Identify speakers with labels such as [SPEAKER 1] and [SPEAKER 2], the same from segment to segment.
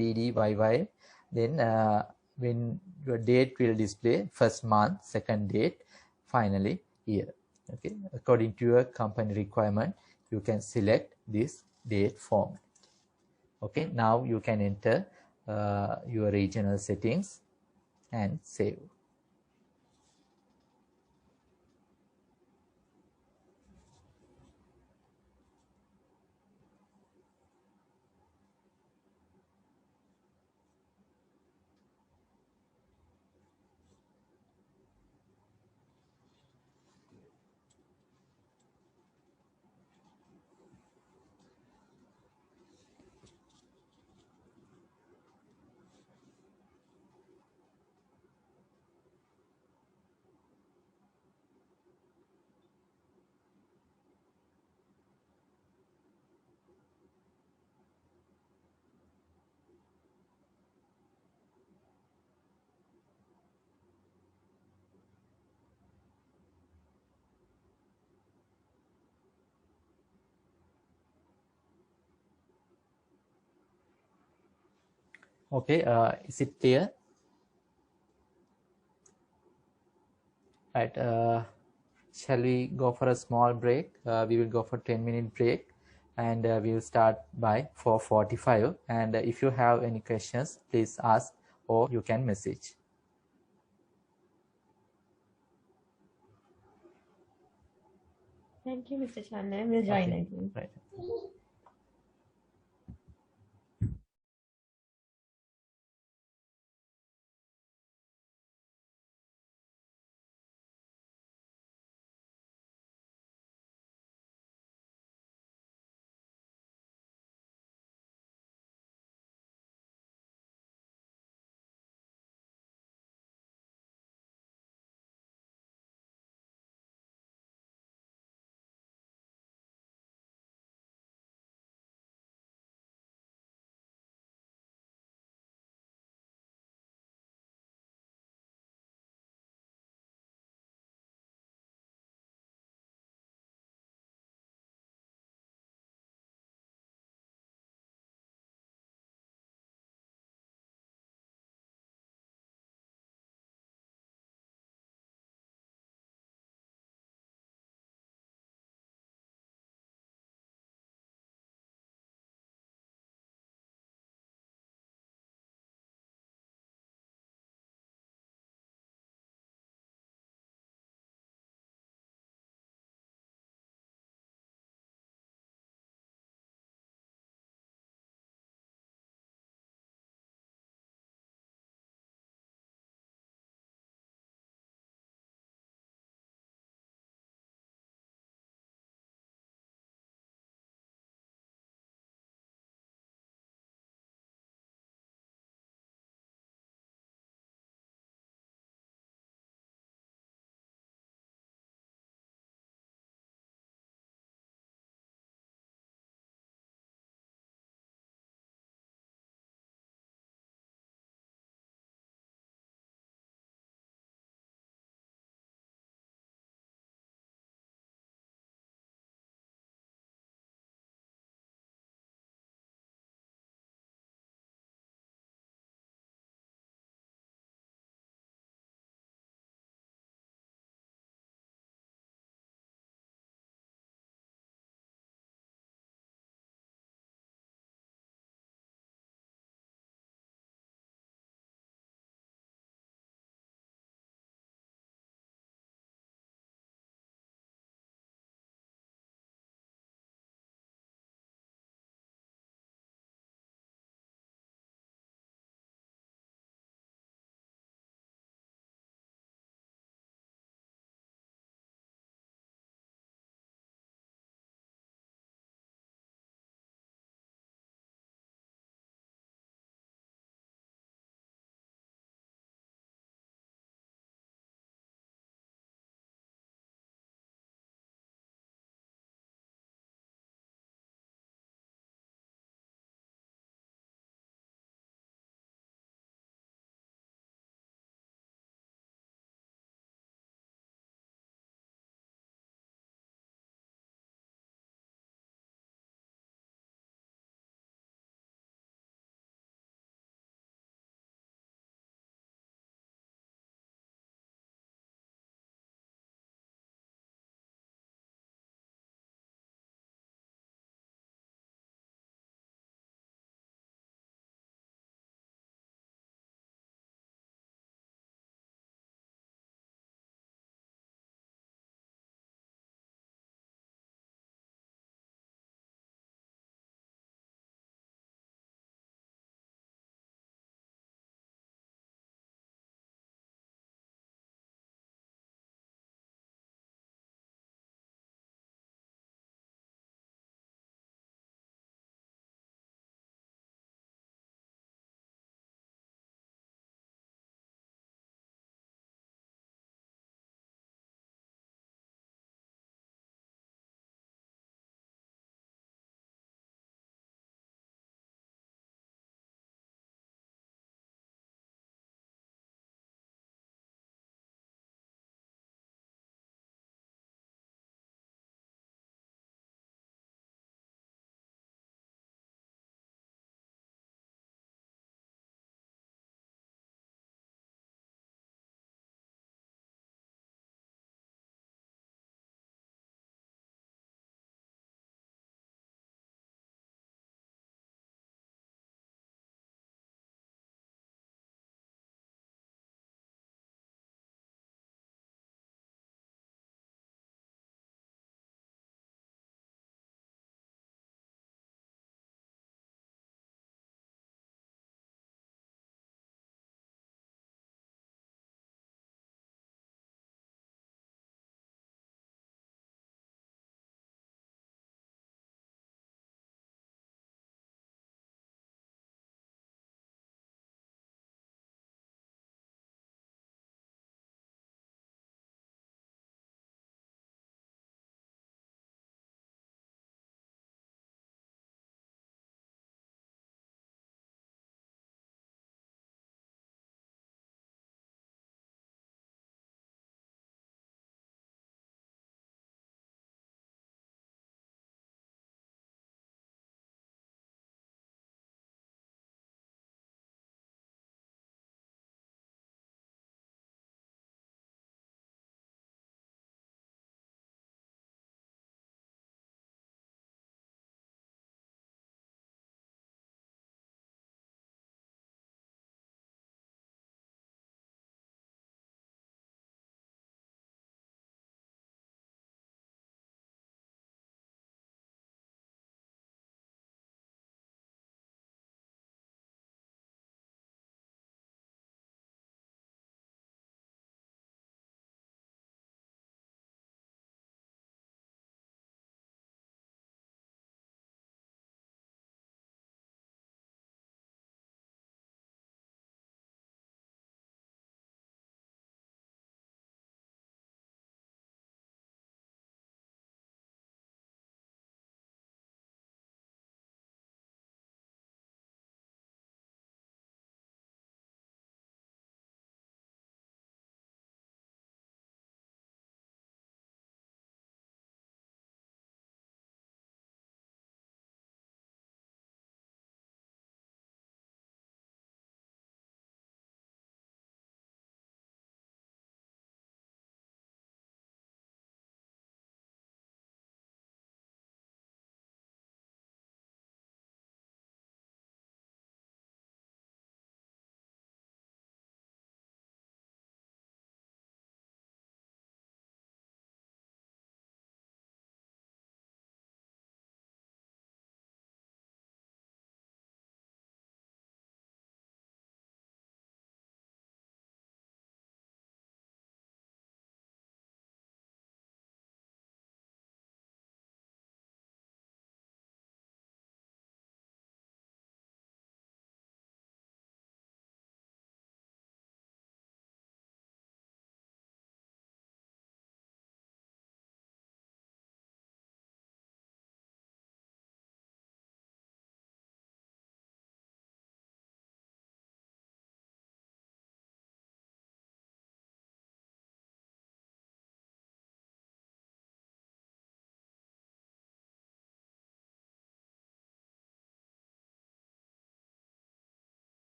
[SPEAKER 1] BDYY. Then when your date will display first month, second date, finally year. Okay, according to your company requirement, you can select this date format. Okay, now you can enter your regional settings and save. Okay, is it clear? Right, shall we go for a small break? We will go for 10-minute break, and we will start by 4:45. And if you have any questions, please ask, or you can message.
[SPEAKER 2] Thank you, Mr. Chandler. We'll join again.
[SPEAKER 1] Right.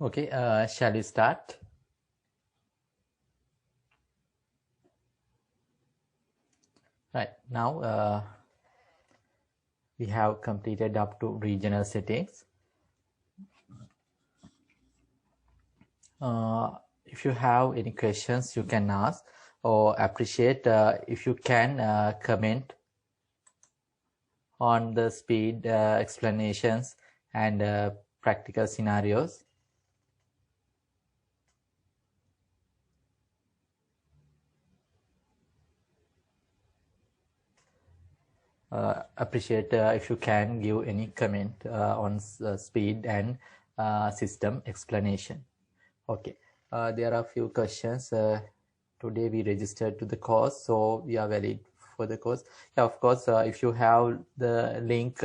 [SPEAKER 1] Okay, shall we start? Right, now we have completed up to regional settings. If you have any questions, you can ask, or appreciate if you can comment on the speed explanations and practical scenarios. Appreciate if you can give any comment on speed and system explanation. Okay, there are a few questions. Today we registered to the course, so we are valid for the course. Yeah, of course, if you have the link,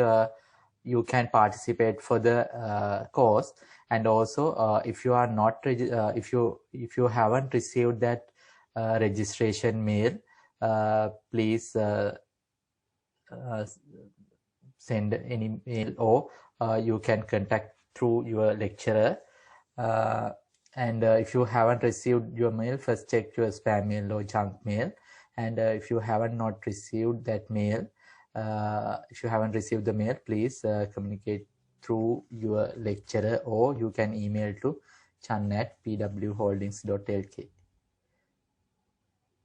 [SPEAKER 1] you can participate for the course. And also, if you are not if you haven't received that registration mail, please send an email, or you can contact through your lecturer. And if you haven't received your mail, first check your spam mail or junk mail. And if you haven't not received that mail, if you haven't received the mail, please communicate through your lecturer, or you can email to chan@pwholdings.lk.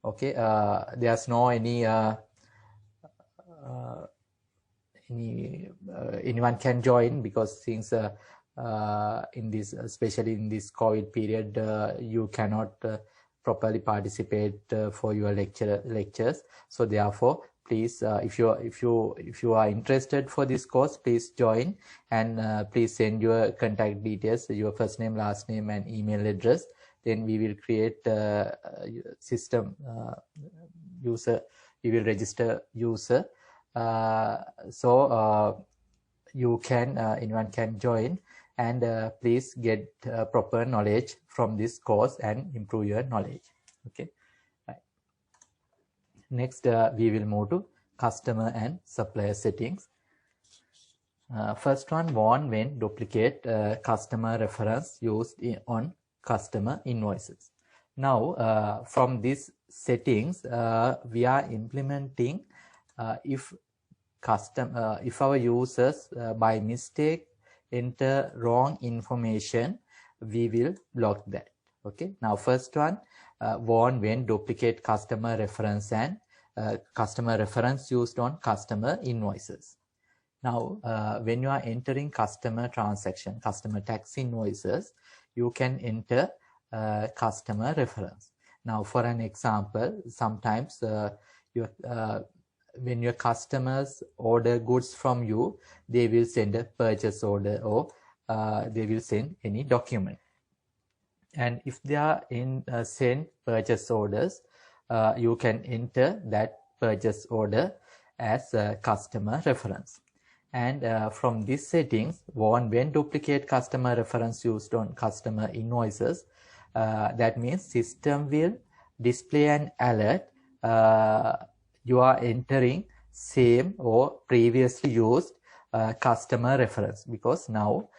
[SPEAKER 1] Okay, there's no anyone can join, because since in this, especially in this COVID period, you cannot properly participate for your lectures. So therefore, please, if you are interested for this course, please join, and please send your contact details, your first name, last name, and email address. Then we will create system user. We will register user. So you can anyone can join, and please get proper knowledge from this course and improve your knowledge. Okay, right. Next, we will move to customer and supplier settings. First one, warn when duplicate customer reference used on customer invoices. Now, from these settings, we are implementing if our users by mistake enter wrong information, we will block that. Okay, now first one, warn when duplicate customer reference and customer reference used on customer invoices. Now, when you are entering customer transaction, customer tax invoices, you can enter customer reference. Now, for an example, sometimes when your customers order goods from you, they will send a purchase order, or they will send any document. And if they are send purchase orders, you can enter that purchase order as a customer reference. And from these settings, warn when duplicate customer reference used on customer invoices, that means system will display an alert you are entering same or previously used customer reference. Because now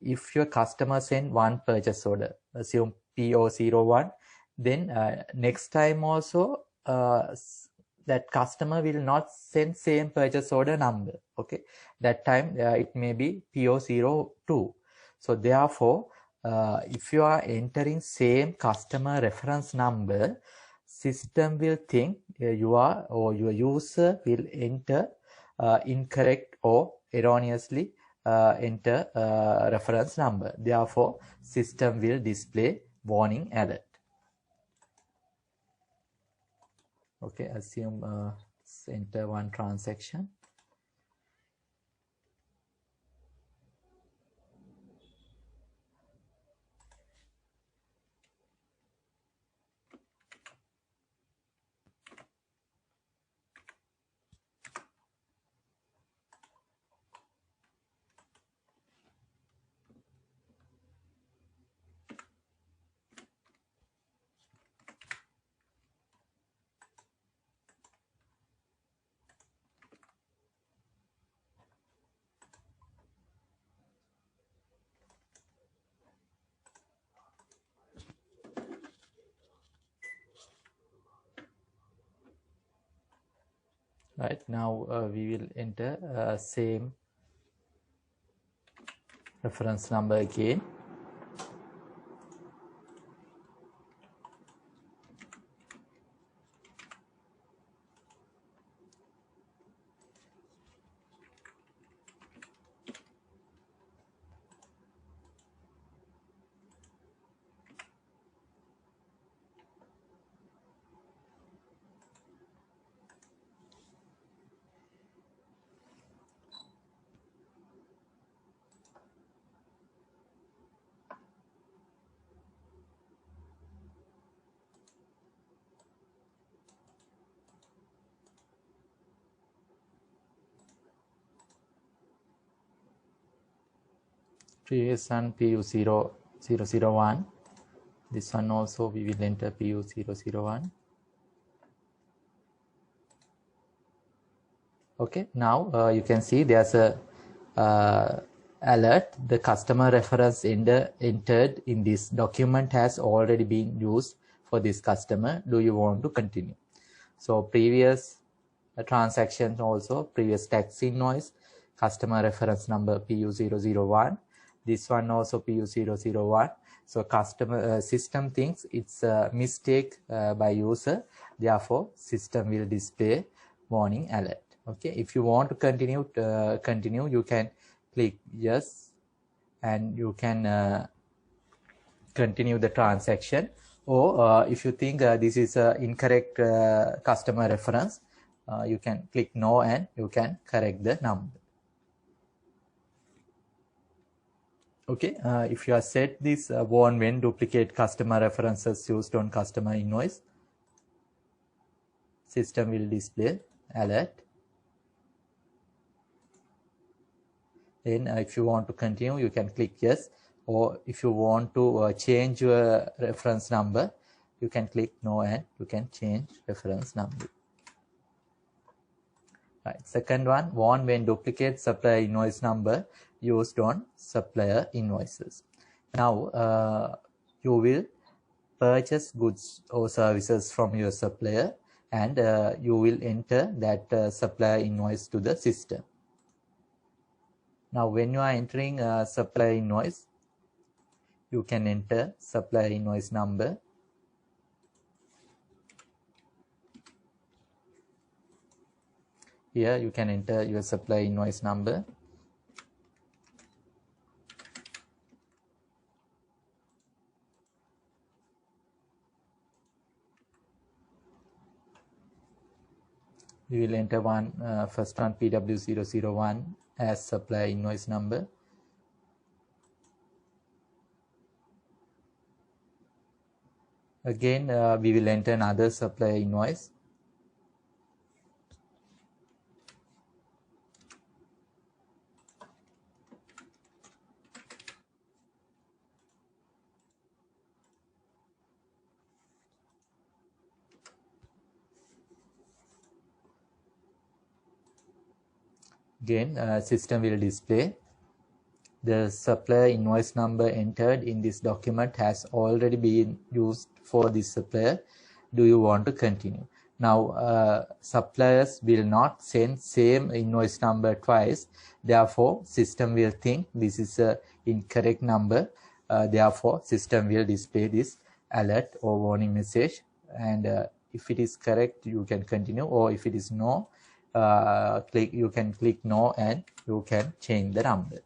[SPEAKER 1] if your customer send one purchase order, assume PO01, then next time also that customer will not send same purchase order number. Okay, that time it may be PO02. So therefore, if you are entering same customer reference number, system will think you are, or your user will enter incorrect or erroneously enter reference number. Therefore, system will display warning alert. Okay, assume enter one transaction. Right, now we will enter same reference number again. Previous one PU0001. This one also we will enter PU001. Okay, now you can see there's a alert. The customer reference entered in this document has already been used for this customer. Do you want to continue? So previous transactions also, previous tax invoice, customer reference number PU001. This one also PU001. So customer system thinks it's a mistake by user. Therefore, system will display warning alert. Okay, if you want to continue, you can click yes, and you can continue the transaction. Or if you think this is an incorrect customer reference, you can click no and you can correct the number. Okay, if you have set this warn when duplicate customer references used on customer invoice, system will display alert. Then if you want to continue, you can click yes, or if you want to change your reference number, you can click no and you can change reference number. Right. Second one, warn when duplicate supplier invoice number used on supplier invoices. Now you will purchase goods or services from your supplier, and you will enter that supplier invoice to the system. Now when you are entering a supplier invoice, you can enter supplier invoice number. Here you can enter your supplier invoice number. We will enter first one PW001 as supplier invoice number. Again, we will enter another supplier invoice. Again, system will display the supplier invoice number entered in this document has already been used for this supplier. Do you want to continue? Now suppliers will not send same invoice number twice. Therefore, system will think this is a incorrect number. Therefore, system will display this alert or warning message. And if it is correct, you can continue. Or if it is no, you can click no and you can change the number.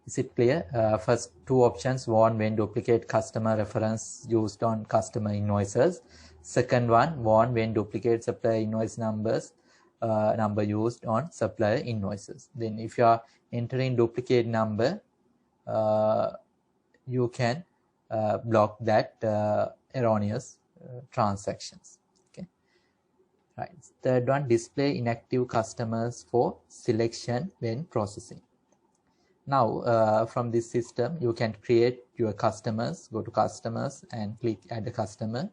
[SPEAKER 1] Is it clear? First two options, warn when duplicate customer reference used on customer invoices. Second one, warn when duplicate supplier invoice number used on supplier invoices. Then if you are entering duplicate number, you can block that erroneous transactions. Okay. Right. Third one, display inactive customers for selection when processing. Now from this system you can create your customers. Go to customers and click add a customer.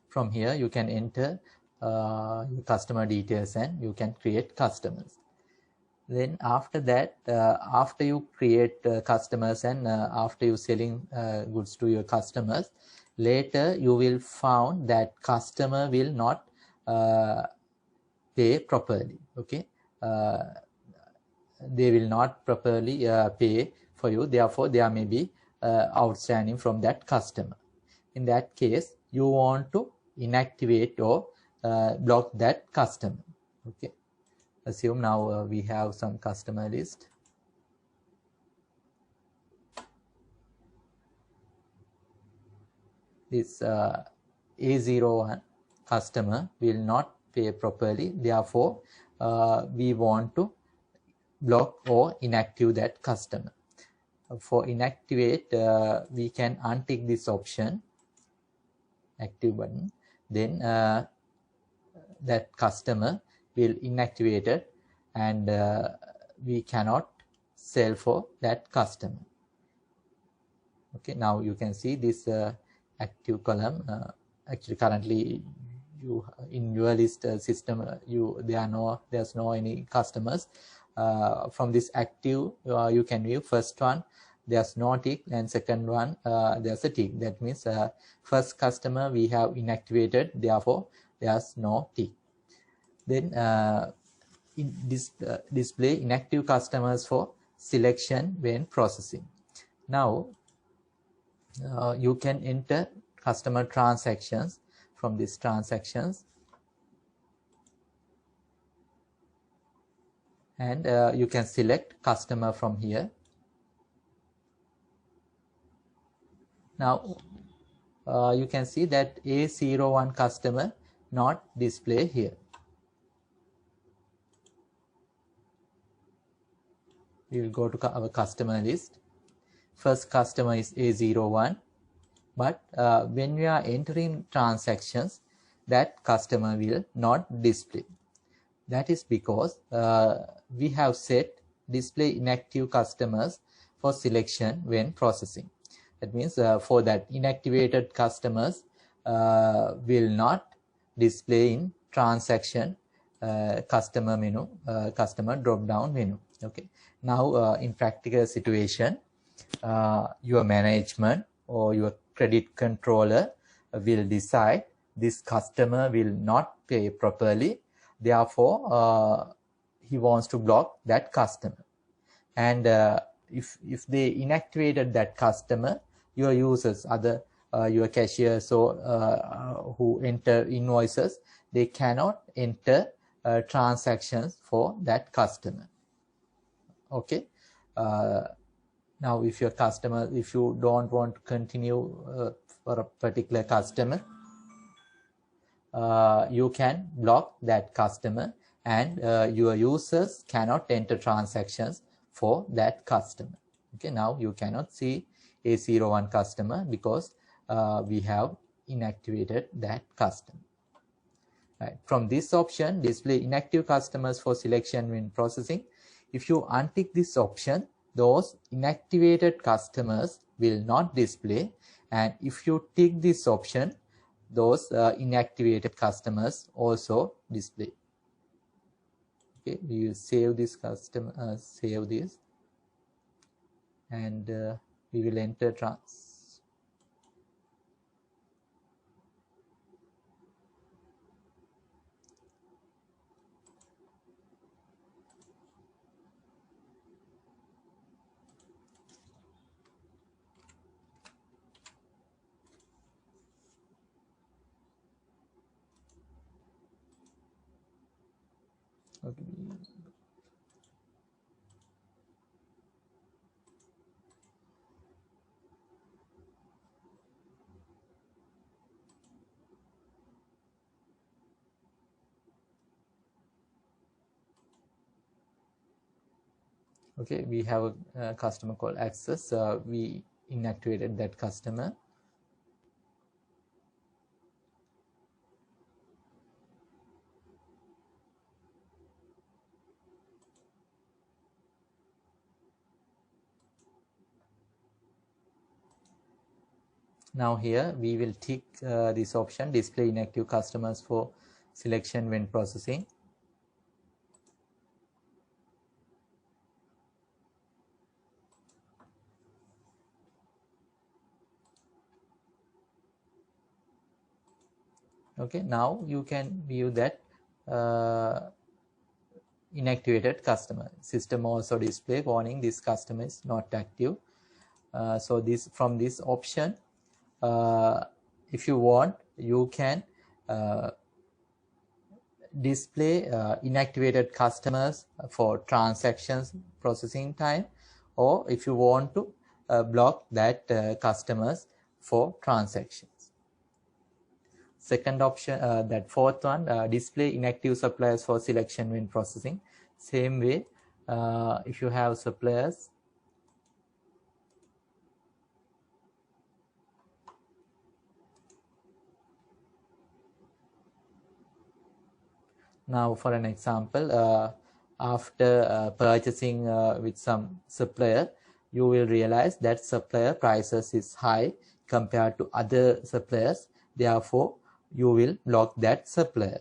[SPEAKER 1] From here you can enter your customer details and you can create customers. Then after that, after you create customers and after you selling goods to your customers, later you will found that customer will not pay properly. Okay, they will not properly pay for you, therefore there may be outstanding from that customer. In that case, you want to inactivate or block that customer. Okay, assume now we have some customer list. This A01 customer will not pay properly, therefore we want to block or inactive that customer. For inactivate, we can untick this option, active button, then that customer will inactivated and we cannot sell for that customer. Okay, now you can see this active column. Actually currently you in your list system there's no any customers. From this active you can view first one there's no tick and second one there's a tick. That means first customer we have inactivated, therefore there's no tick. Then in this display inactive customers for selection when processing. Now you can enter customer transactions from these transactions, and you can select customer from here. Now you can see that A01 customer not display here. We will go to our customer list. First customer is A01, but when we are entering transactions, that customer will not display. That is because we have set display inactive customers for selection when processing. That means for that inactivated customers will not display in transaction customer menu, customer drop down menu. Okay, now in practical situation, your management or your credit controller will decide this customer will not pay properly, therefore he wants to block that customer. And if they inactivated that customer, your users, other your cashiers or who enter invoices, they cannot enter transactions for that customer. Okay, now if your customer, if you don't want to continue for a particular customer, you can block that customer, and your users cannot enter transactions for that customer. Okay, now you cannot see A01 customer because we have inactivated that customer. Right. From this option, display inactive customers for selection when processing, if you untick this option, those inactivated customers will not display, and if you tick this option, those inactivated customers also display. Okay, we will save this customer, save this, and we will enter trans. Okay. Okay, we have a customer called access. We inactivated that customer. Now here we will tick this option, display inactive customers for selection when processing. Okay, now you can view that inactivated customer. System also display warning this customer is not active. So this, from this option, if you want, you can display inactivated customers for transactions processing time, or if you want to block that customers for transactions. Second option, that fourth one, display inactive suppliers for selection when processing. Same way, if you have suppliers, now for an example, after purchasing with some supplier, you will realize that supplier prices is high compared to other suppliers. Therefore, you will block that supplier.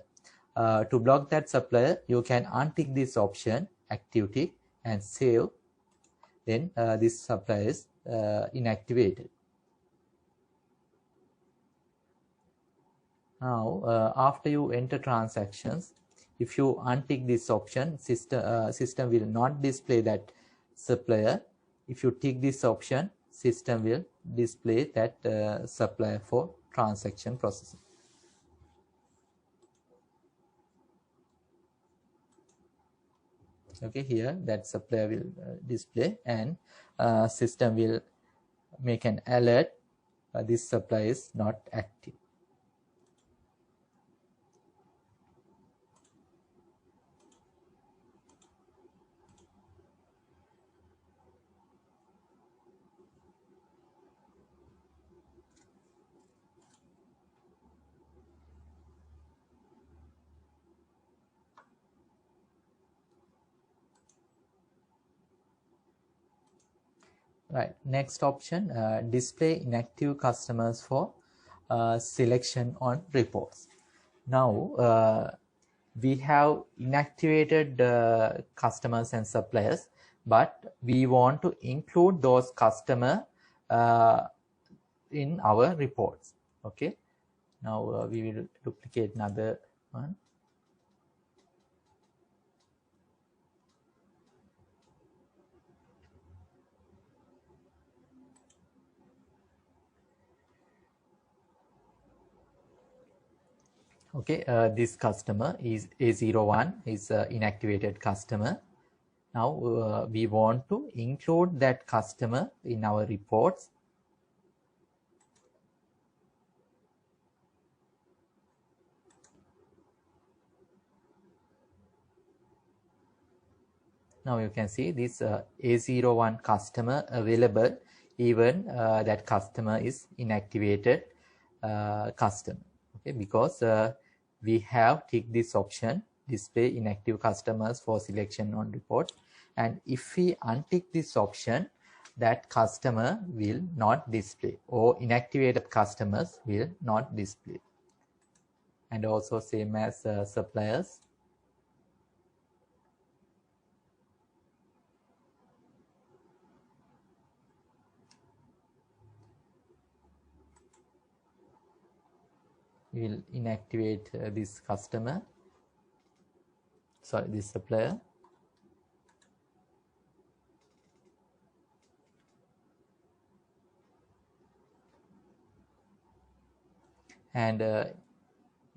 [SPEAKER 1] To block that supplier, you can untick this option, active tick, and save. Then this supplier is inactivated. Now, after you enter transactions, if you untick this option, system will not display that supplier. If you tick this option, system will display that supplier for transaction processing. Okay, here that supplier will display, and system will make an alert, this supplier is not active. Right, next option, display inactive customers for selection on reports. Now, we have inactivated customers and suppliers, but we want to include those customers in our reports. Okay, now we will duplicate another one. Okay, this customer is A01, is inactivated customer. Now we want to include that customer in our reports. Now you can see this A01 customer available, even that customer is inactivated customer. Okay, because we have ticked this option, display inactive customers for selection on report, and if we untick this option, that customer will not display, or inactivated customers will not display. And also same as suppliers. We will inactivate this customer, sorry, this supplier. And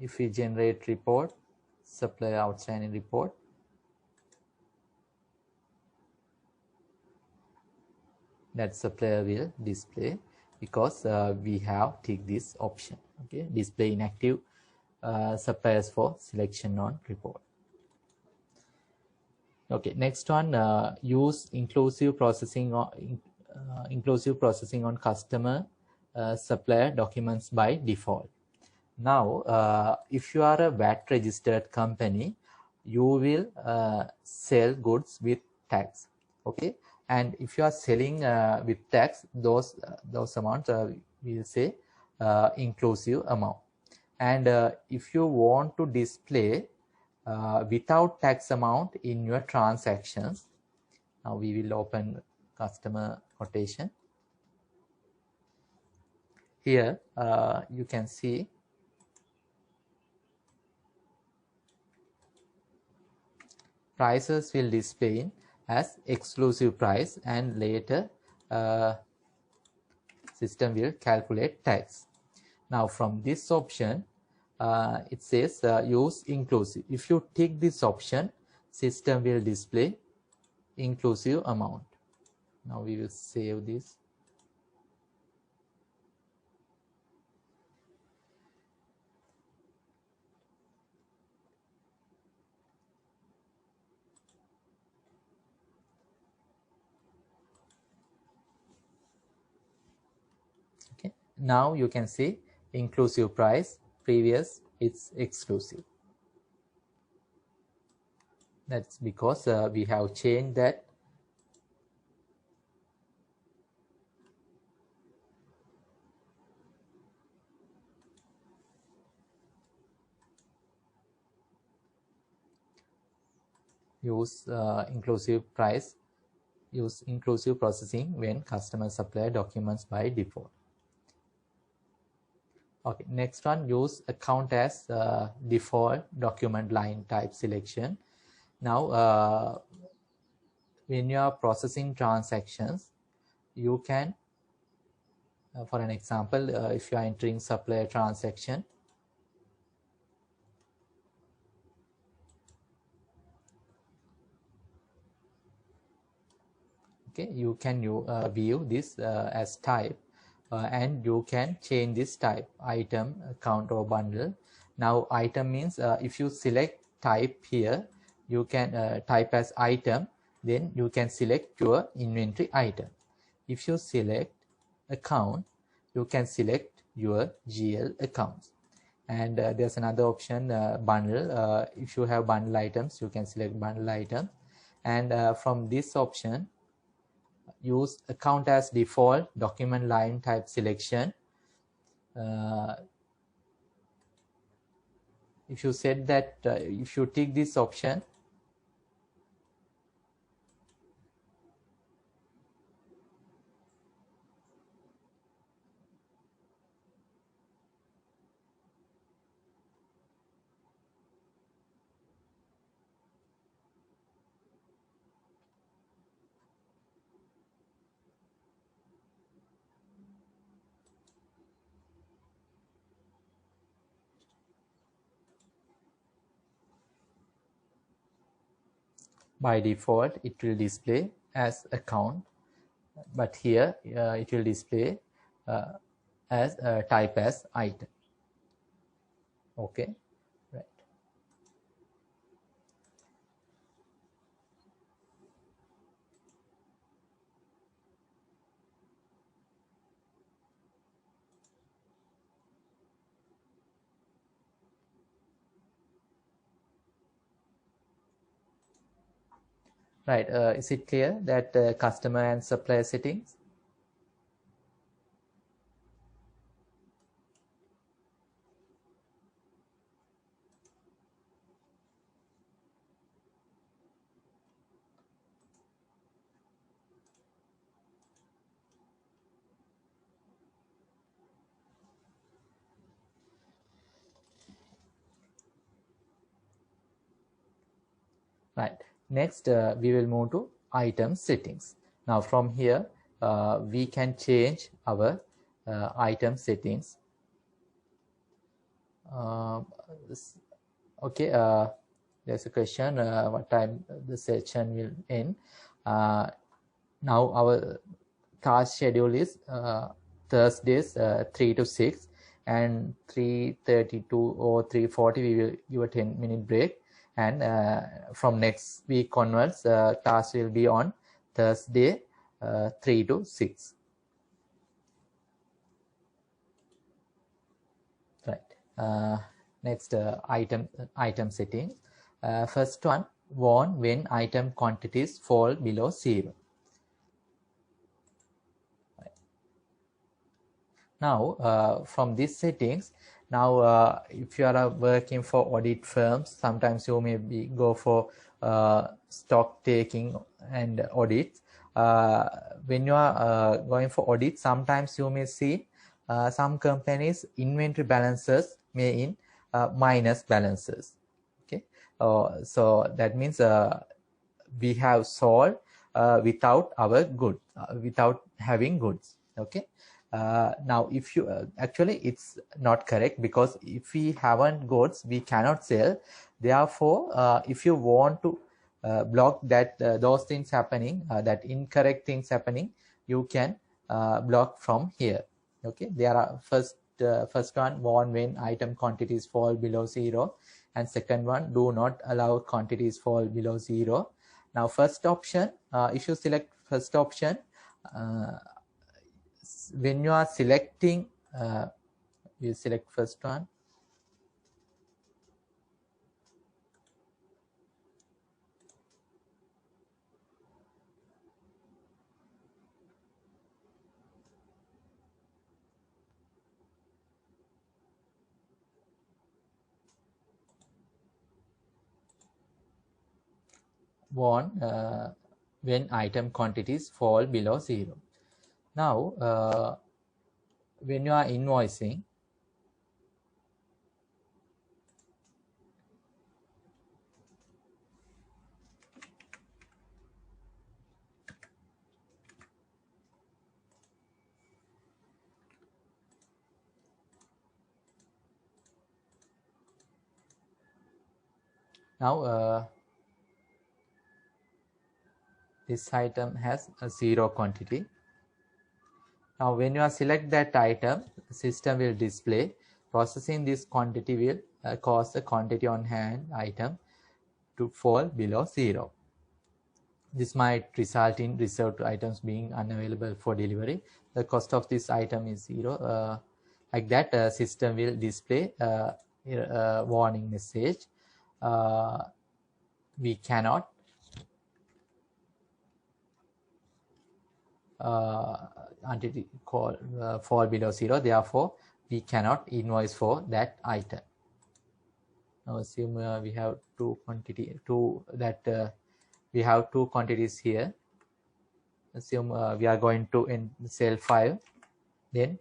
[SPEAKER 1] if we generate report, supplier outstanding report, that supplier will display, because we have ticked this option. Okay, display inactive suppliers for selection on report. Okay, next one, use inclusive processing on customer supplier documents by default. Now, if you are a VAT registered company, you will sell goods with tax. Okay, and if you are selling with tax, those amounts we will say inclusive amount. And if you want to display without tax amount in your transactions, now we will open customer quotation. Here you can see prices will display as exclusive price, and later system will calculate tax. Now from this option, it says use inclusive. If you tick this option, system will display inclusive amount. Now we will save this. Okay, now you can see inclusive price, previous it's exclusive. That's because we have changed that. Use inclusive price, use inclusive processing when customer supply documents by default. Okay, next one, use account as default document line type selection. Now when you are processing transactions, you can for an example, if you are entering supplier transaction, okay, you can view this as type, and you can change this type, item, account or bundle. Now item means if you select type here, you can type as item, then you can select your inventory item. If you select account, you can select your GL accounts. And there's another option, bundle. If you have bundle items, you can select bundle item. And from this option, use account as default document line type selection. If you said that, if you tick this option, by default it will display as account, but here it will display as type as item. Okay, right. Right, is it clear that customer and supplier settings? Right, next we will move to item settings. Now from here we can change our item settings. Okay, there's a question, what time the session will end. Now our task schedule is Thursdays 3 to 6, and 3:32 or 3:40 we will give a 10-minute break, and from next week onwards task will be on Thursday 3 to 6. Right, next item setting. First one, warn when item quantities fall below 0. Now from these settings, now if you are working for audit firms, sometimes you may go for stock taking and audits. When you are going for audit, sometimes you may see some companies inventory balances may in minus balances. Okay, so that means we have sold without our goods, without having goods. Okay, now if you actually it's not correct, because if we haven't goods we cannot sell. Therefore if you want to block that those things happening, that incorrect things happening, you can block from here. Okay, there are first one, warn when item quantities fall below 0, and second one, do not allow quantities fall below 0. Now first option, if you select first option, when you are selecting, you select first one. Warn when item quantities fall below 0. Now when you are invoicing, now this item has a 0 quantity. Now when you are select that item, the system will display processing this quantity will cause the quantity on hand item to fall below 0. This might result in reserved items being unavailable for delivery. The cost of this item is 0. Like that, system will display a warning message. We cannot until it fall below 0. Therefore, we cannot invoice for that item. Now assume we have we have two quantities here. Assume we are going to sell 5. Then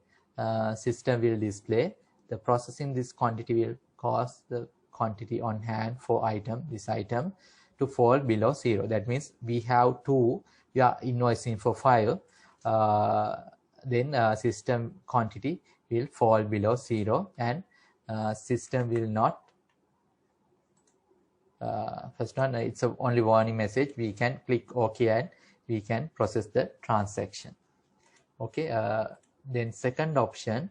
[SPEAKER 1] system will display the processing this quantity will cause the quantity on hand for this item to fall below 0. That means we have 2, we are invoicing for 5, then system quantity will fall below 0, and system will not first one, it's a only warning message. We can click OK and we can process the transaction. Okay, then second option,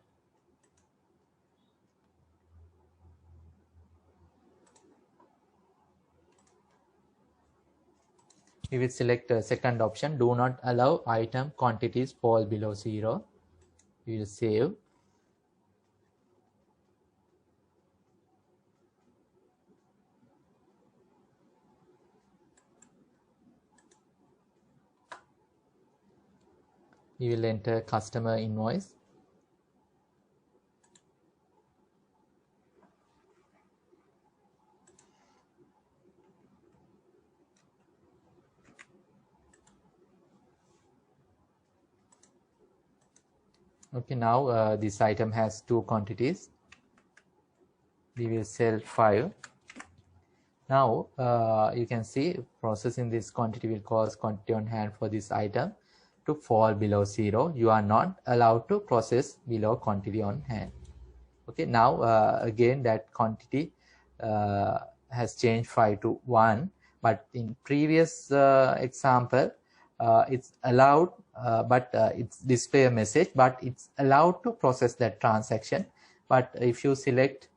[SPEAKER 1] we will select second option, do not allow item quantities fall below 0. We will save. We will enter customer invoice. Okay, now this item has 2 quantities. We will sell 5. Now you can see processing this quantity will cause quantity on hand for this item to fall below 0. You are not allowed to process below quantity on hand. Okay, now again that quantity has changed 5 to 1, but in previous example it's allowed, but it's display a message, but it's allowed to process that transaction. But if you select,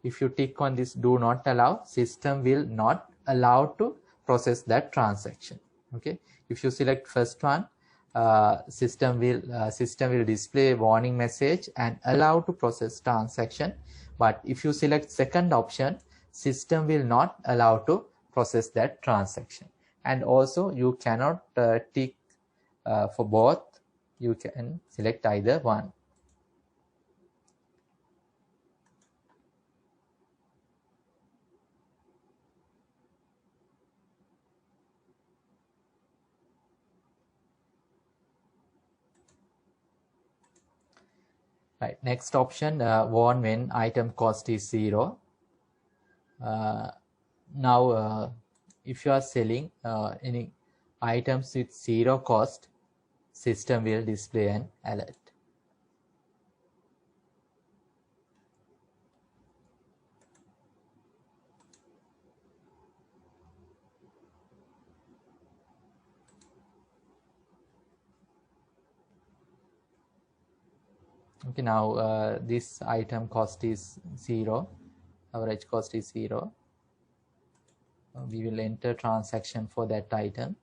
[SPEAKER 1] if you tick on this do not allow, system will not allow to process that transaction. Okay, if you select first one, system will display warning message and allow to process transaction. But if you select second option, system will not allow to process that transaction. And also you cannot tick for both. You can select either one. Right, next option, warn when item cost is 0. Now if you are selling any items with 0 cost, system will display an alert. Okay, now this item cost is 0, average cost is 0. We will enter transaction for that item.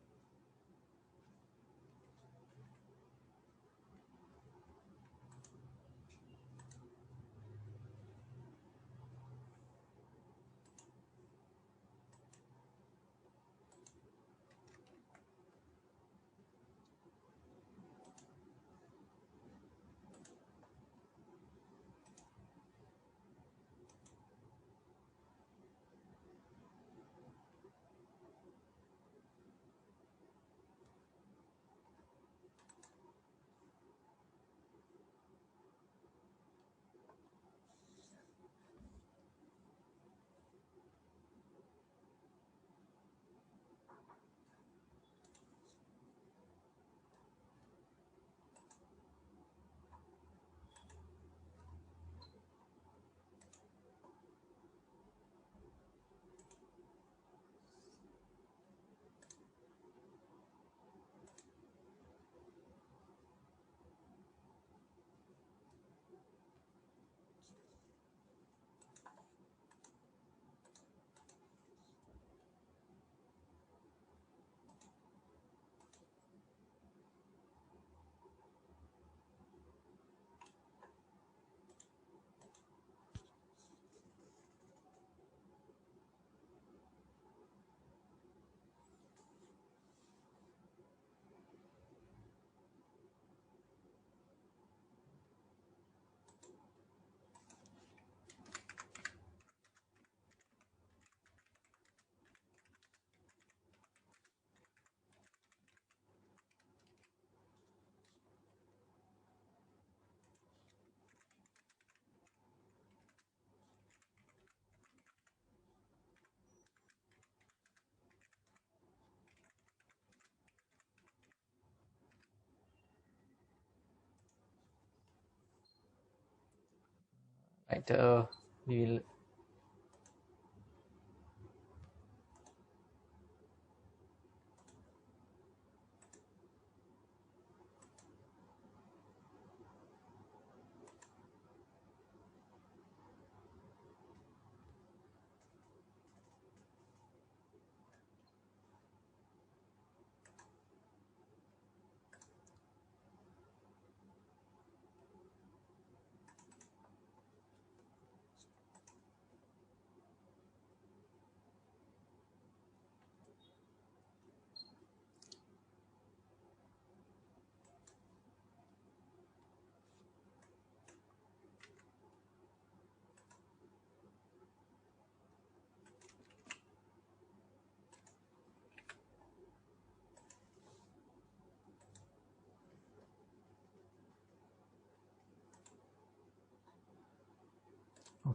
[SPEAKER 1] Right, we will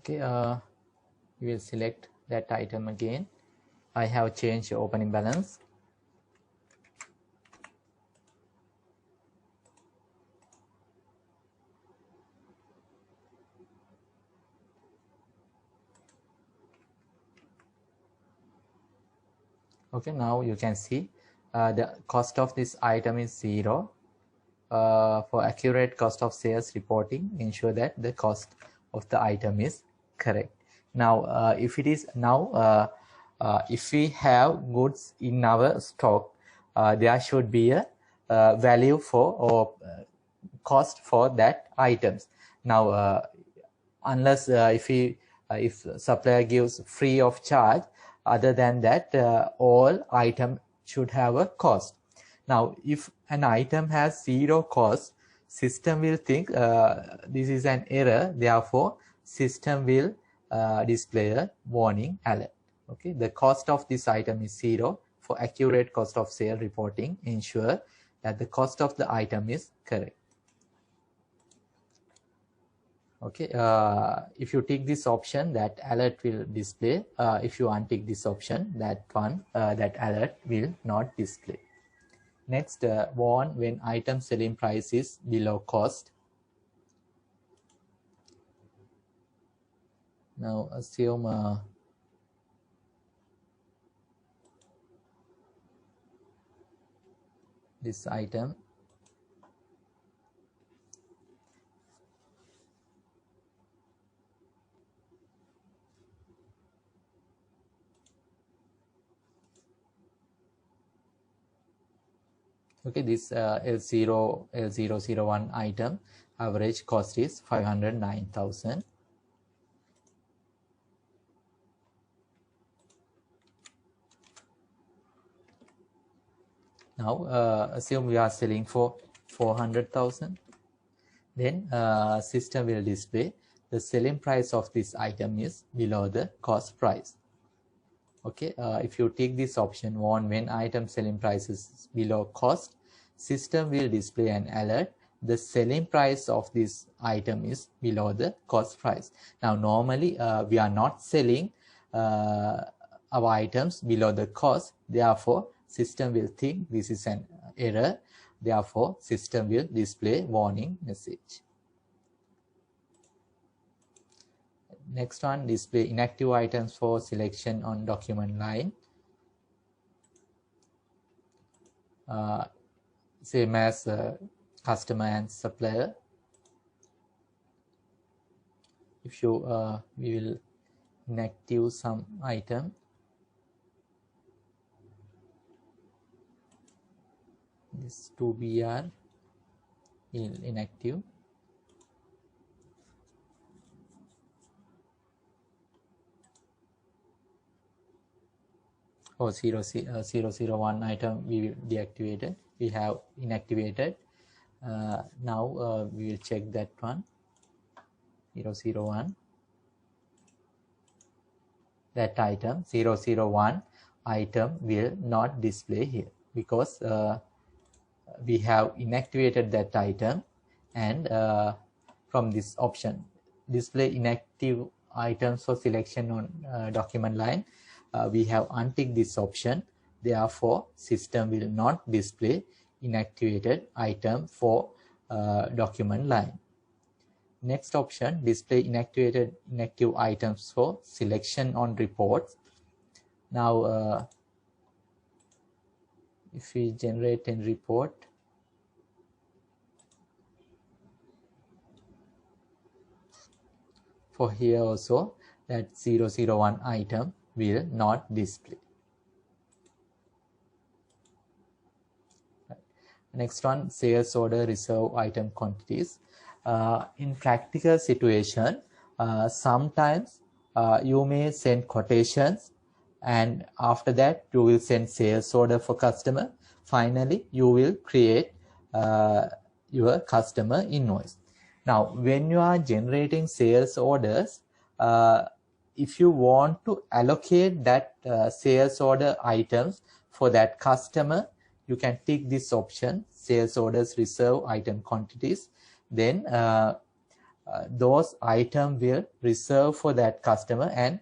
[SPEAKER 1] okay, we will select that item again. I have changed opening balance. Okay, now you can see the cost of this item is 0. For accurate cost of sales reporting, ensure that the cost of the item is correct. Now if it is if we have goods in our stock, there should be a value for or cost for that items. Now unless if supplier gives free of charge, other than that all item should have a cost. Now if an item has 0 cost, system will think this is an error, therefore system will display a warning alert. Okay, the cost of this item is 0. For accurate cost of sale reporting, ensure that the cost of the item is correct. Okay, if you tick this option, that alert will display. If you untick this option, that alert will not display. Next, warn when item selling price is below cost. Now assume this item okay, this L001 item average cost is 509,000. Now assume we are selling for 400,000. Then system will display the selling price of this item is below the cost price. Okay, if you take this option, warn when item selling price is below cost, system will display an alert the selling price of this item is below the cost price. Now normally we are not selling our items below the cost, therefore system will think this is an error, therefore system will display warning message. Next one, display inactive items for selection on document line. Same as customer and supplier. If you we will inactive some item. This 2BR will inactive. Or 001 item we will deactivated, we have inactivated. Now we will check that one, 001, that item 001 item will not display here because we have inactivated that item, and from this option display inactive items for selection on document line, we have unticked this option, therefore system will not display inactivated item for document line. Next option, display inactive items for selection on reports. Now if we generate a report, for here also that 001 item will not display. Next one, sales order reserve item quantities. In practical situation, sometimes you may send quotations, and after that you will send sales order for customer. Finally, you will create your customer invoice. Now, when you are generating sales orders, if you want to allocate that sales order items for that customer, you can tick this option, sales orders reserve item quantities. Then those items will reserve for that customer, and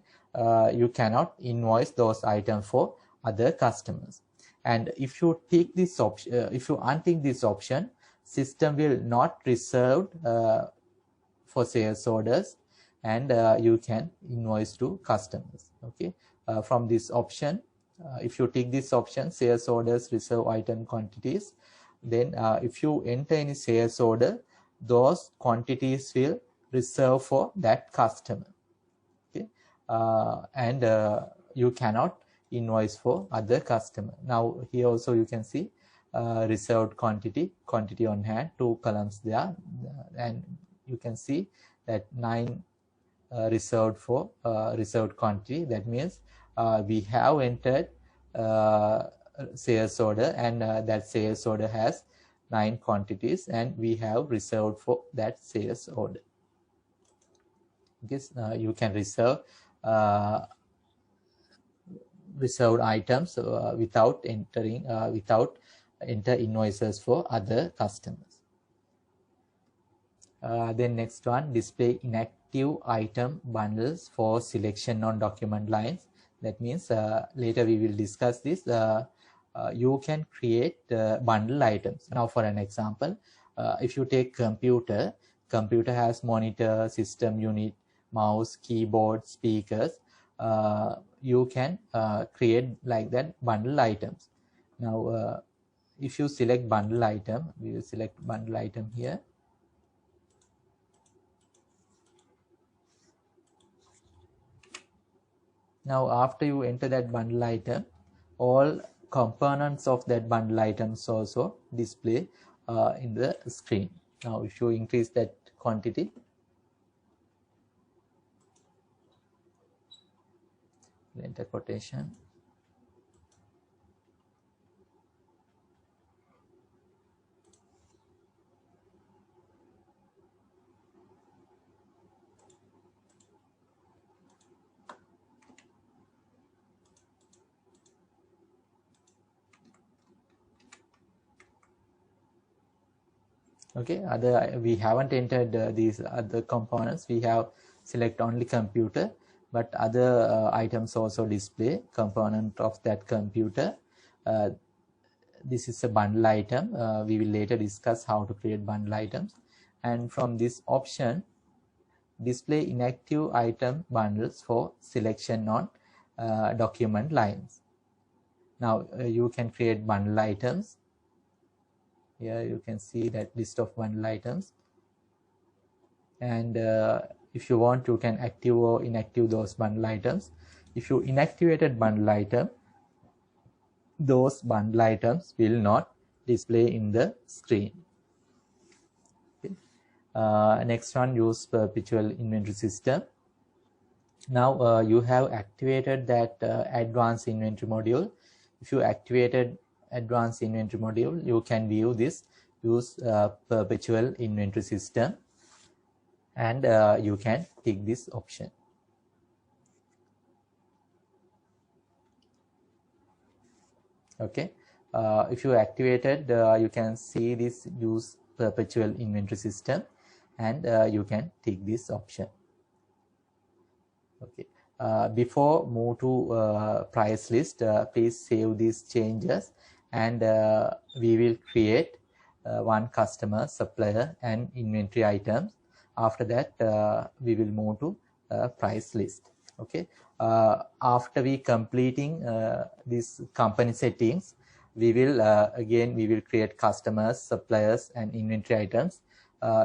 [SPEAKER 1] you cannot invoice those items for other customers. And if you tick this option, if you untick this option, system will not reserve for sales orders, and you can invoice to customers. Okay, from this option, if you tick this option, sales orders reserve item quantities, then if you enter any sales order, those quantities will reserve for that customer. Okay, and you cannot invoice for other customer. Now here also you can see reserved quantity on hand, 2 columns there, and you can see that 9 reserved for reserved quantity. That means we have entered sales order, and that sales order has 9 quantities, and we have reserved for that sales order. Because you can reserve reserved items without enter invoices for other customers. Then next one, display inactive item bundles for selection on document lines. That means later we will discuss this. You can create bundle items. Now for an example, if you take computer has monitor, system unit, mouse, keyboard, speakers. You can create like that bundle items. Now if you select bundle item, we will select bundle item here. Now after you enter that bundle item, all components of that bundle items also display in the screen. Now if you increase that quantity, enter quotation. Okay, we haven't entered these other components. We have select only computer, but other items also display component of that computer. This is a bundle item. We will later discuss how to create bundle items. And from this option, display inactive item bundles for selection on document lines. Now you can create bundle items. Here you can see that list of bundle items. And if you want, you can active or inactive those bundle items. If you inactivated bundle item, those bundle items will not display in the screen. Okay. Next one, use perpetual inventory system. Now you have activated that advanced inventory module. If you activated advanced inventory module, you can view this use perpetual inventory system, and you can tick this option. Okay, if you activated, you can see this use perpetual inventory system, and you can tick this option. Okay, before move to price list, please save these changes, and we will create one customer, supplier, and inventory items. After that, we will move to price list. Okay, after we completing these company settings, we will again create customers, suppliers, and inventory items.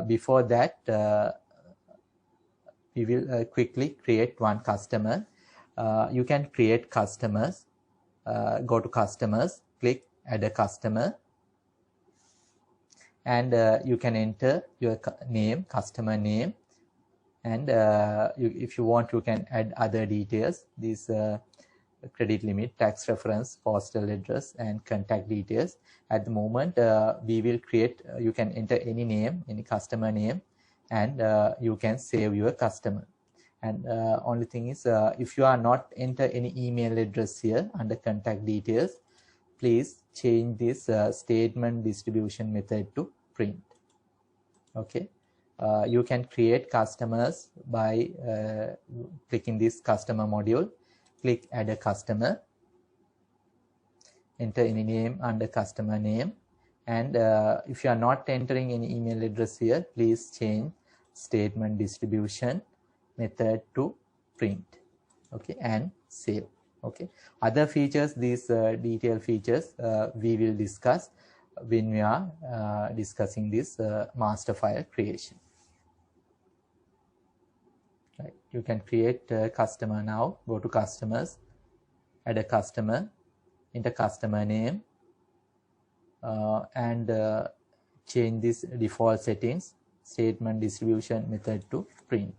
[SPEAKER 1] Before that, we will quickly create one customer. You can create customers. Go to customers, click add a customer, and you can enter your name, customer name, and if you want, you can add other details. These credit limit, tax reference, postal address, and contact details. At the moment, we will create, you can enter any name, any customer name, and you can save your customer. And only thing is, if you are not enter any email address here under contact details, please change this statement distribution method to print. Okay, you can create customers by clicking this customer module, click add a customer, enter any name under customer name, and if you are not entering any email address here, please change statement distribution method to print. Okay, and save. Okay, other features, these detailed features, we will discuss when we are discussing this master file creation. Right, you can create a customer now. Go to customers, add a customer, enter customer name, and change this default settings, statement distribution method to print.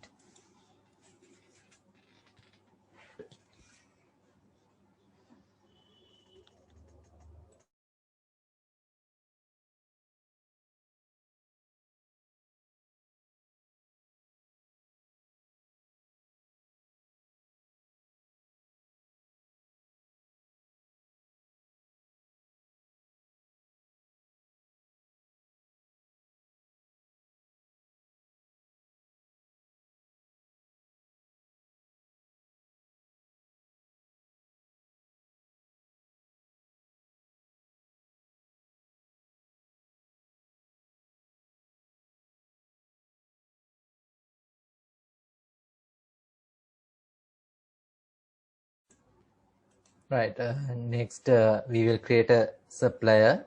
[SPEAKER 1] Right. Next, we will create a supplier.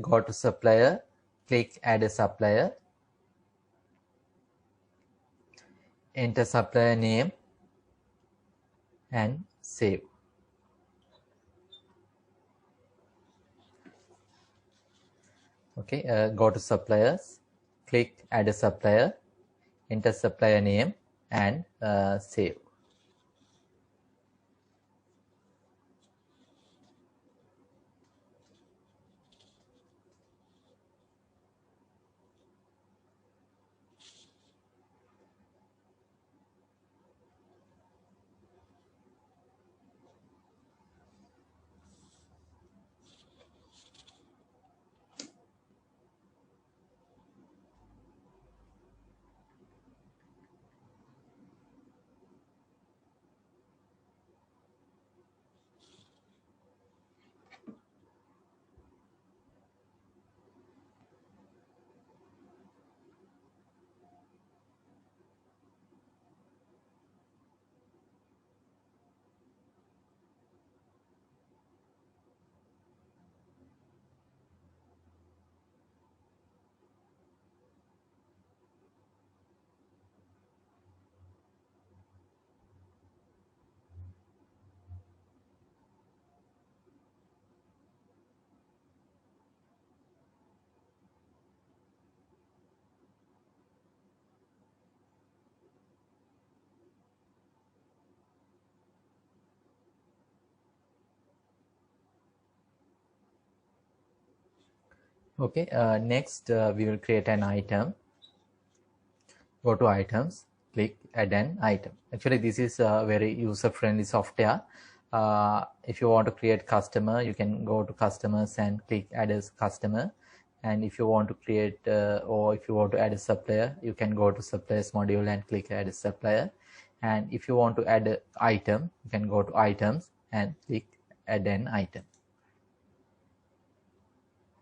[SPEAKER 1] Go to supplier, click add a supplier, enter supplier name and save. Okay, go to suppliers, click add a supplier, enter supplier name and save. Okay, next we will create an item. Go to items, click add an item. Actually, this is a very user-friendly software. If you want to create customer, you can go to customers and click add as customer. And if you want to create or if you want to add a supplier, you can go to suppliers module and click add a supplier. And if you want to add an item, you can go to items and click add an item.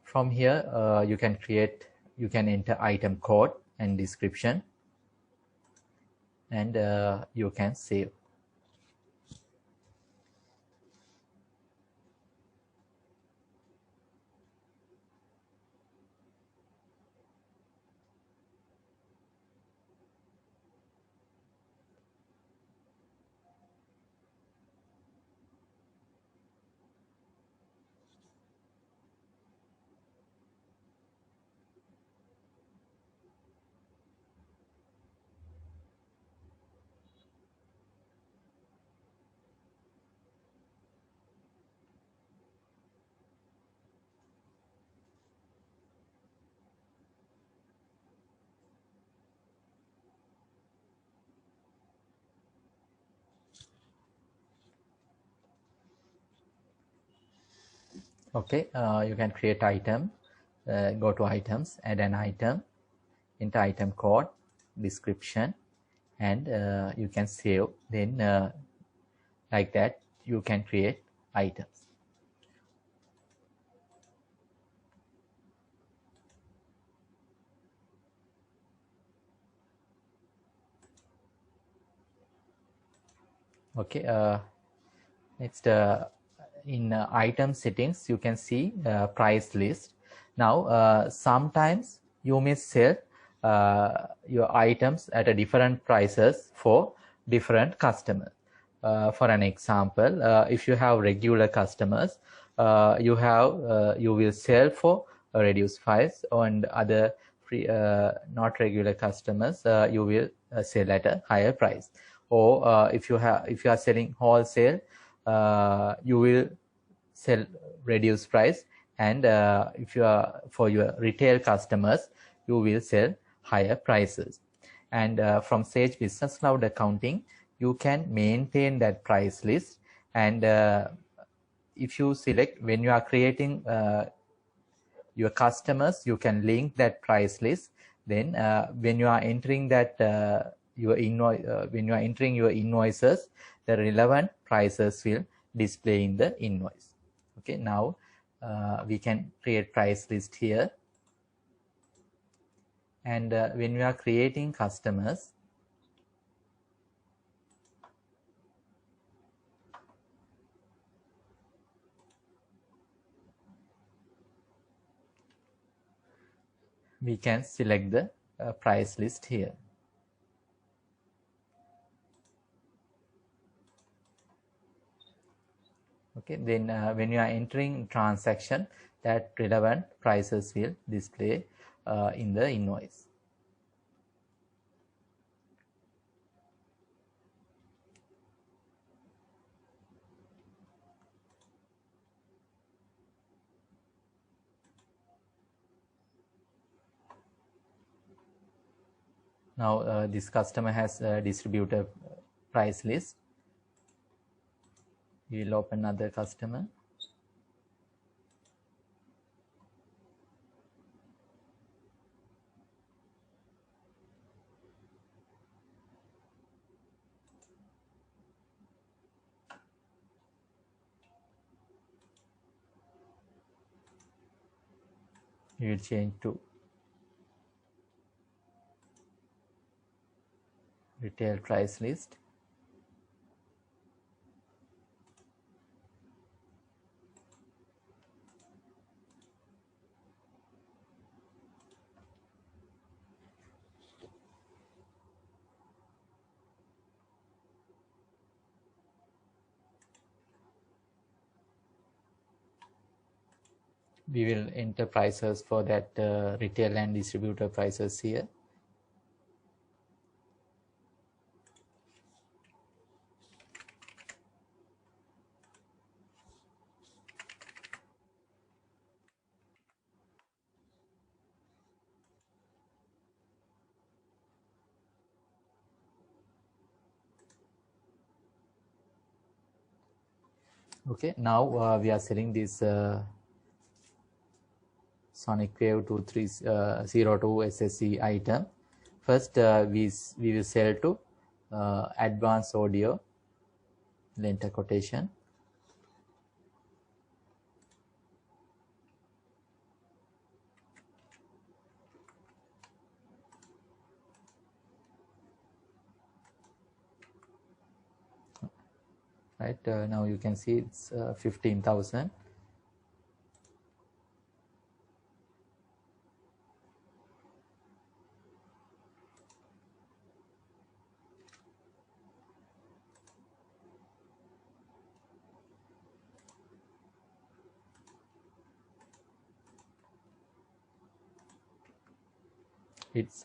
[SPEAKER 1] From here, you can enter item code and description, and you can save. Okay, you can create item, go to items, add an item, enter item code, description, and you can save. Then like that you can create items. Okay, next in item settings you can see price list. Now sometimes you may sell your items at a different prices for different customers. For an example, if you have regular customers, you will sell for a reduced price, and other free not regular customers you will sell at a higher price. Or if you are selling wholesale, you will sell reduced price, and if you are for your retail customers, you will sell higher prices. And from Sage Business Cloud Accounting, you can maintain that price list. And if you select, when you are creating your customers, you can link that price list. Then when you are entering that when you are entering your invoices, the relevant prices will display in the invoice. Okay, now we can create price list here. And when we are creating customers, we can select the price list here. Okay, then when you are entering transaction, that relevant prices will display in the invoice. Now this customer has a distributor price list. We will open another customer. We will change to retail price list. We will enter prices for that retail and distributor prices here. Okay, now we are selling this Sonic Wave 2302 SSC item. First, we will sell to advanced audio, enter quotation. Right, now you can see it's 15,000. It's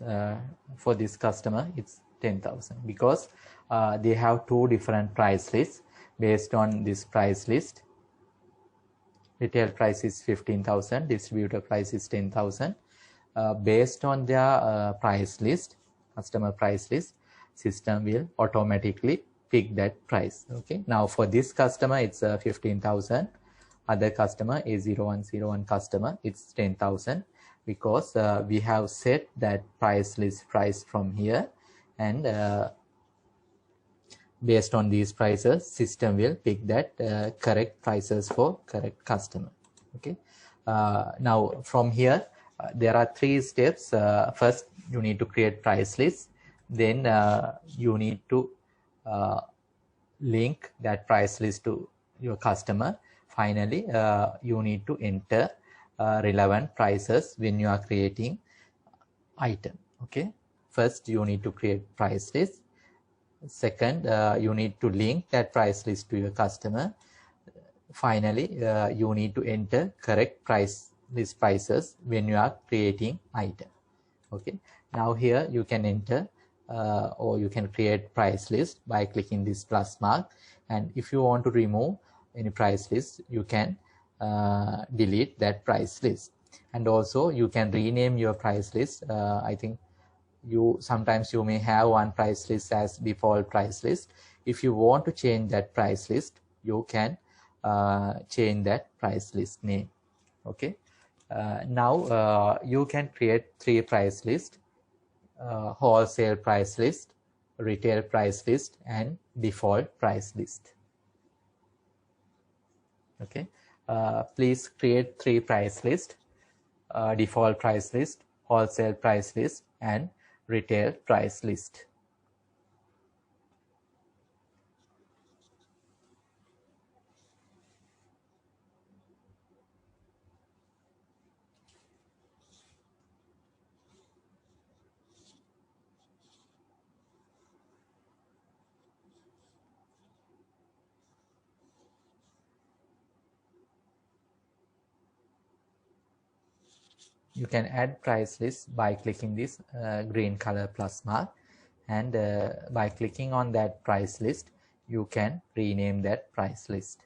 [SPEAKER 1] for this customer it's 10,000 because they have two different price lists. Based on this price list, retail price is 15,000, distributor price is 10,000. Based on their price list, customer price list, system will automatically pick that price. Okay, now for this customer it's 15,000. Other customer, A0101 customer, it's 10,000 because we have set that price list price from here, and based on these prices, system will pick that correct prices for correct customer. Okay, now from here there are three steps. First, you need to create price list. Then you need to link that price list to your customer. Finally, you need to enter relevant prices when you are creating item. Okay, first you need to create price list. Second, you need to link that price list to your customer. Finally, you need to enter correct price list prices when you are creating item. Okay, now here you can enter or you can create price list by clicking this plus mark, and if you want to remove any price list, you can delete that price list. And also you can rename your price list. I think sometimes you may have one price list as default price list. If you want to change that price list, you can change that price list name. Okay, now you can create three price lists: wholesale price list, retail price list, and default price list. Okay, please create three price lists: default price list, wholesale price list, and retail price list. you can add price list by clicking this green color plus mark, and by clicking on that price list you can rename that price list.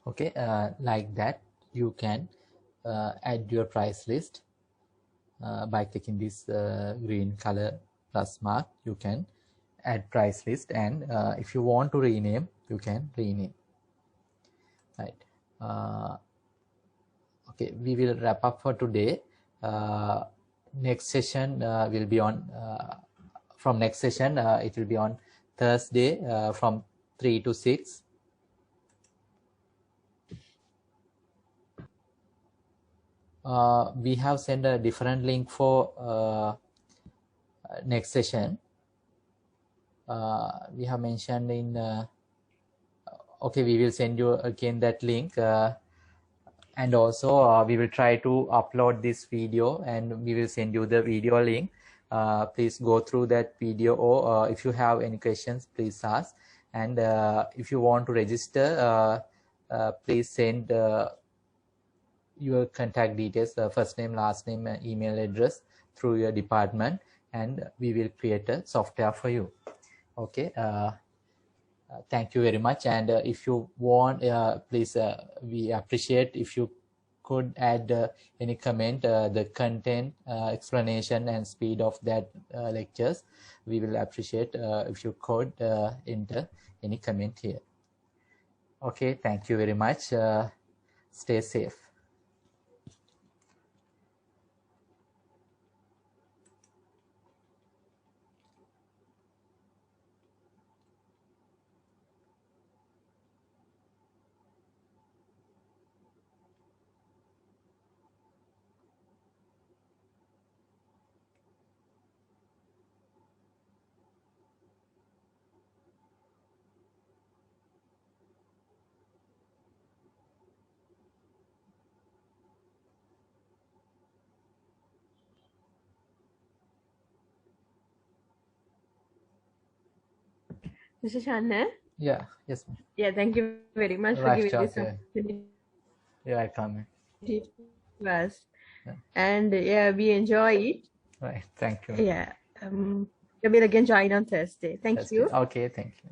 [SPEAKER 1] Okay, like that you can add your price list by clicking this green color plus mark. You can add price list, and if you want to rename you can rename, right? Okay, we will wrap up for today. Next session will be on from next session it will be on Thursday from 3 to 6. We have sent a different link for next session. We have mentioned in okay, we will send you again that link, and also we will try to upload this video and we will send you the video link. Please go through that video, or if you have any questions please ask, and if you want to register please send your contact details, first name, last name, email address through your department, and we will create a software for you. Okay, thank you very much, and if you want please we appreciate if you could add any comment, the content, explanation and speed of that lectures. We will appreciate if you could enter any comment here. Okay, thank you very much. Stay safe.
[SPEAKER 2] Mr. Channa?
[SPEAKER 1] Yeah, yes ma'am.
[SPEAKER 2] Yeah, thank you very much for
[SPEAKER 1] Right,
[SPEAKER 2] giving this
[SPEAKER 1] okay.
[SPEAKER 2] opportunity
[SPEAKER 1] Yeah, I come.
[SPEAKER 2] to us.
[SPEAKER 1] Yeah.
[SPEAKER 2] And yeah, we enjoy it.
[SPEAKER 1] Right, thank you.
[SPEAKER 2] Yeah. We will again join on Thursday. Thank you.
[SPEAKER 1] Okay, thank you.